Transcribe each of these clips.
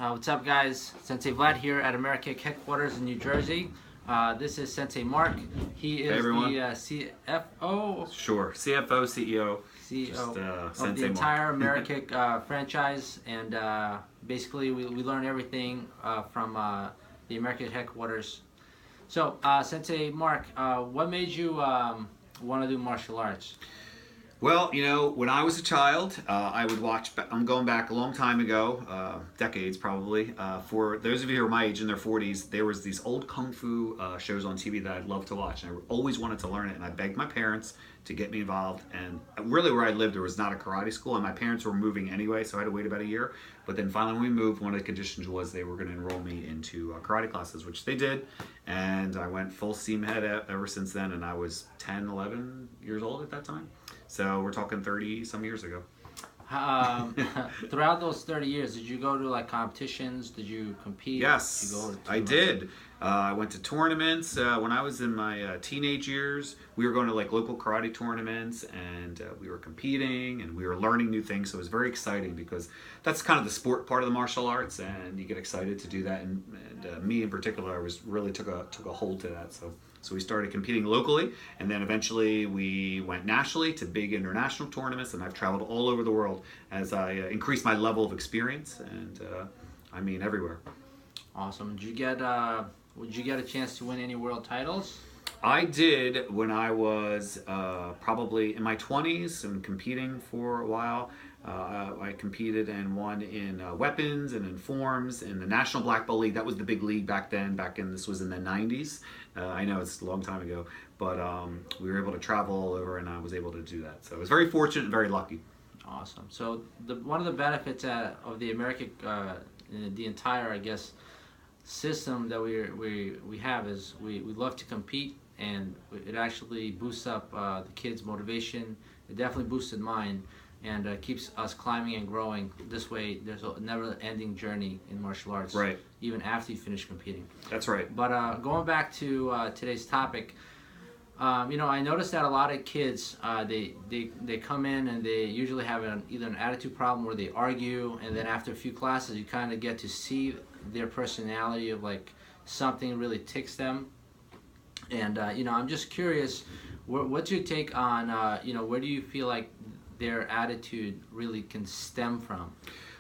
What's up, guys? Sensei Vlad here at America headquarters in New Jersey. This is Sensei Mark. He is the CFO. Sure, CFO, CEO. CEO Just, of the entire America franchise, and basically we learn everything from the America headquarters. So, Sensei Mark, what made you want to do martial arts? Well, you know, when I was a child, I would watch, I'm going back a long time ago, decades probably. For those of you who are my age in their 40s, there was these old Kung Fu shows on TV that I'd love to watch. And I always wanted to learn it, and I begged my parents to get me involved. And really where I lived, there was not a karate school, and my parents were moving anyway, so I had to wait about a year. But then finally when we moved, one of the conditions was they were going to enroll me into karate classes, which they did. And I went full steam ahead ever since then, and I was 10, 11 years old at that time. So we're talking 30 some years ago. Throughout those 30 years, did you go to like competitions? Did you compete? Yes, Did you go to I did. I went to tournaments when I was in my teenage years. We were going to like local karate tournaments, and we were competing, and we were learning new things. So it was very exciting because that's kind of the sport part of the martial arts, and you get excited to do that. And me in particular, I was really took a hold to that. So we started competing locally, and then eventually we went nationally to big international tournaments, and I've traveled all over the world as I increased my level of experience, and I mean everywhere. Awesome. Did you get a chance to win any world titles? I did when I was probably in my 20s and competing for a while. I competed and won in weapons and in forms in the National Black Belt League. That was the big league back then. This was in the 90s. I know it's a long time ago, but we were able to travel all over, and I was able to do that. So I was very fortunate and very lucky. Awesome. So one of the benefits of the American, the entire, I guess, system that we have is we love to compete, and it actually boosts up the kids' motivation. It definitely boosted mine, and keeps us climbing and growing. This way, there's a never-ending journey in martial arts, right? Even after you finish competing. That's right. But going back to today's topic, you know, I noticed that a lot of kids, they come in and they usually have either an attitude problem or they argue, and then after a few classes, you kind of get to see their personality of like something really ticks them. And you know, I'm just curious, what's your take on you know, where do you feel like their attitude really can stem from?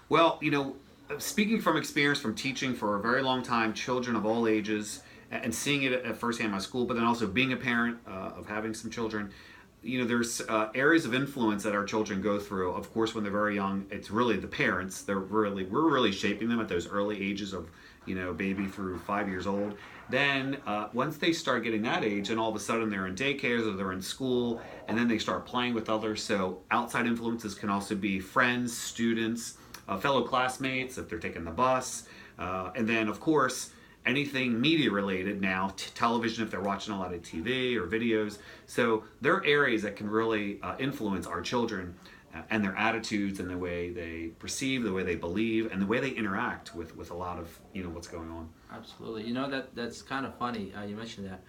Well, you know, speaking from experience from teaching for a very long time, children of all ages, and seeing it at firsthand in my school, but then also being a parent of having some children, you know, there's areas of influence that our children go through. Of course, when they're very young, it's really the parents. We're really shaping them at those early ages of, you know, baby through 5 years old. Then once they start getting that age, and all of a sudden they're in daycares or they're in school, and then they start playing with others. So outside influences can also be friends, students, fellow classmates if they're taking the bus, and then of course anything media related now, television if they're watching a lot of TV or videos. So there are areas that can really influence our children and their attitudes and the way they perceive, the way they believe, and the way they interact with a lot of, you know, what's going on. Absolutely. You know, that's kind of funny you mentioned that.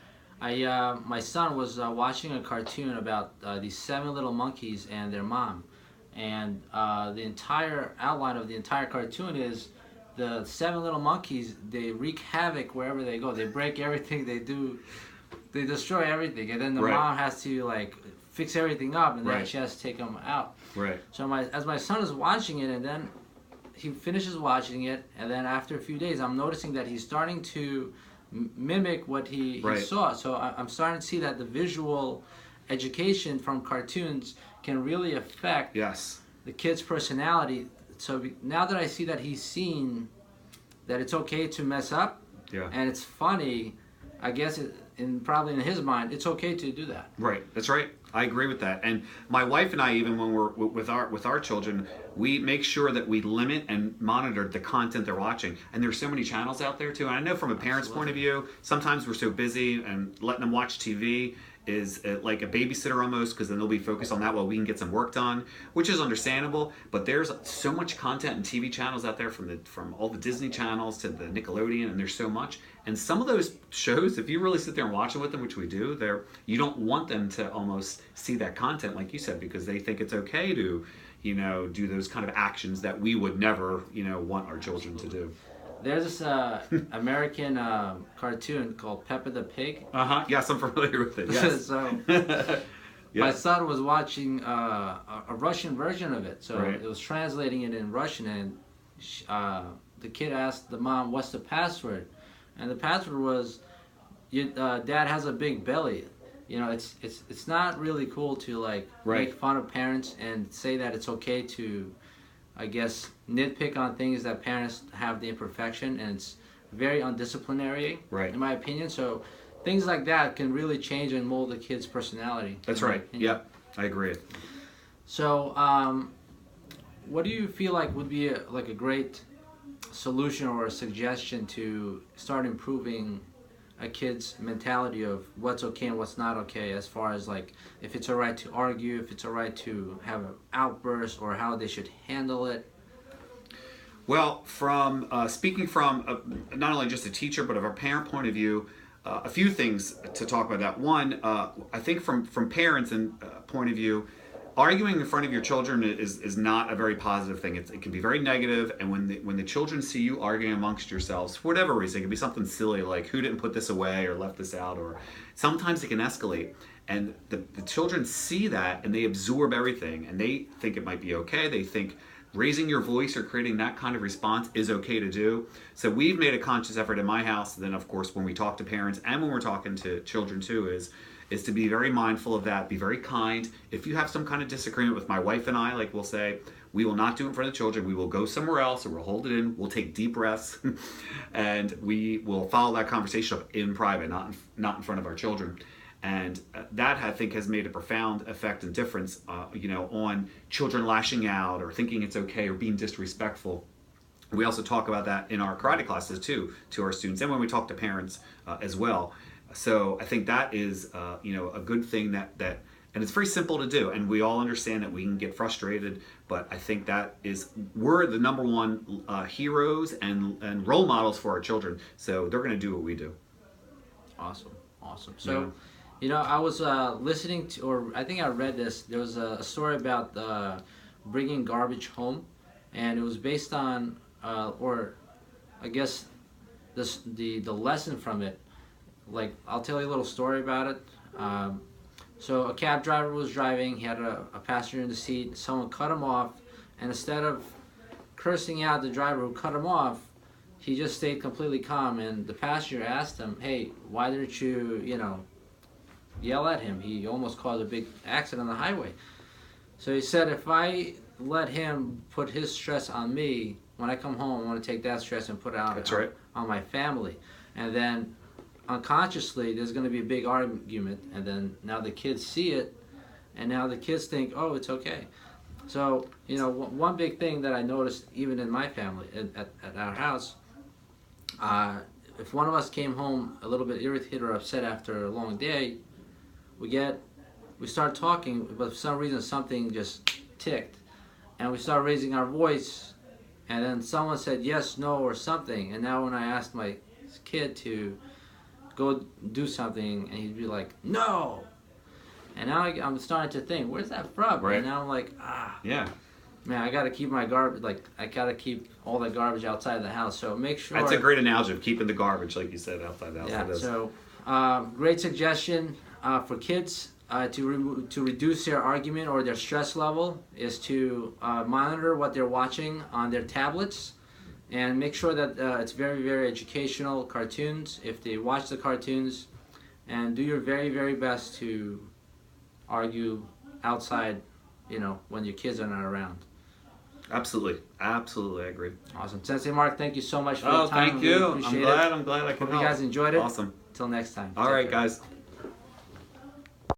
My son was watching a cartoon about these 7 little monkeys and their mom, and the entire outline of the entire cartoon is the 7 little monkeys. They wreak havoc wherever they go. They break everything. They destroy everything, and then the mom has to like fix everything up, and then she has to take them out. Right. So as my son is watching it, and then he finishes watching it, and then after a few days, I'm noticing that he's starting to mimic what he saw. So I'm starting to see that the visual education from cartoons can really affect the kid's personality. So now that I see that he's seen that it's okay to mess up, and it's funny, I guess probably in his mind, it's okay to do that. Right, that's right. I agree with that. And my wife and I, even when we're with our children, we make sure that we limit and monitor the content they're watching. And there's so many channels out there too. And I know from a parent's point of view, sometimes we're so busy and letting them watch TV is like a babysitter almost, because then they'll be focused on that while we can get some work done, which is understandable. But there's so much content and TV channels out there, from all the Disney channels to the Nickelodeon, and there's so much. And some of those shows, if you really sit there and watch it with them, which we do, you don't want them to almost see that content, like you said, because they think it's okay to, do those kind of actions that we would never, want our children to do. There's this American cartoon called Peppa the Pig. Yes, I'm familiar with it. Yes. So my son was watching a Russian version of it. So it was translating it in Russian, and the kid asked the mom, "What's the password?" And the password was, "Dad has a big belly." It's not really cool to make fun of parents and say that it's okay to, I guess, nitpick on things that parents have the imperfection, and it's very undisciplinary, in my opinion. So things like that can really change and mold a kid's personality. That's right. Yep, I agree. So, what do you feel like would be a great solution or a suggestion to start improving a kid's mentality of what's okay and what's not okay, as far as if it's all right to argue, if it's all right to have an outburst, or how they should handle it? Well, from speaking from not only just a teacher but of a parent point of view, a few things to talk about that. One, I think from parents' and point of view, arguing in front of your children is not a very positive thing. It can be very negative, and when the children see you arguing amongst yourselves, for whatever reason, it can be something silly like who didn't put this away or left this out, or sometimes it can escalate. And the children see that, and they absorb everything, and they think it might be okay. They think raising your voice or creating that kind of response is okay to do. So we've made a conscious effort in my house, and then of course when we talk to parents and when we're talking to children too, is to be very mindful of that, be very kind. If you have some kind of disagreement with my wife and I, we'll say, we will not do it in front of the children. We will go somewhere else, or we'll hold it in. We'll take deep breaths, and we will follow that conversation up in private, not in front of our children. And that, I think, has made a profound effect and difference, on children lashing out or thinking it's okay or being disrespectful. We also talk about that in our karate classes too, to our students, and when we talk to parents as well. So I think that is, a good thing that, and it's very simple to do, and we all understand that we can get frustrated, but I think we're the number one heroes and role models for our children, so they're going to do what we do. Awesome. So, I was listening to, or I think I read this, there was a story about bringing garbage home, and it was based on, or I guess the lesson from it. I'll tell you a little story about it. So a cab driver was driving, he had a passenger in the seat, someone cut him off, and instead of cursing out the driver who cut him off, he just stayed completely calm, and the passenger asked him, "Hey, why didn't you, yell at him? He almost caused a big accident on the highway." So he said, "If I let him put his stress on me, when I come home, I want to take that stress and put it out on my family. And then unconsciously, there's going to be a big argument, and then now the kids see it, and now the kids think, oh, it's okay." So, one big thing that I noticed even in my family, at our house, if one of us came home a little bit irritated or upset after a long day, we start talking, but for some reason something just ticked, and we start raising our voice, and then someone said yes, no, or something, and now when I asked my kid to go do something, and he'd be like, "No," and now I'm starting to think, where's that from? Right. And now I'm like, yeah, man, I gotta keep my garbage, I gotta keep all the garbage outside of the house. So make sure. That's a great analogy of keeping the garbage, like you said, outside the house. Yeah. So great suggestion for kids to reduce their argument or their stress level is to monitor what they're watching on their tablets, and make sure that it's very, very educational cartoons if they watch the cartoons, and do your very, very best to argue outside, when your kids are not around. Absolutely, I agree. Awesome. Sensei Mark, thank you so much for your time. Thank you. Really I'm glad I could help. Hope you guys enjoyed it. Awesome. Till next time. All right, guys.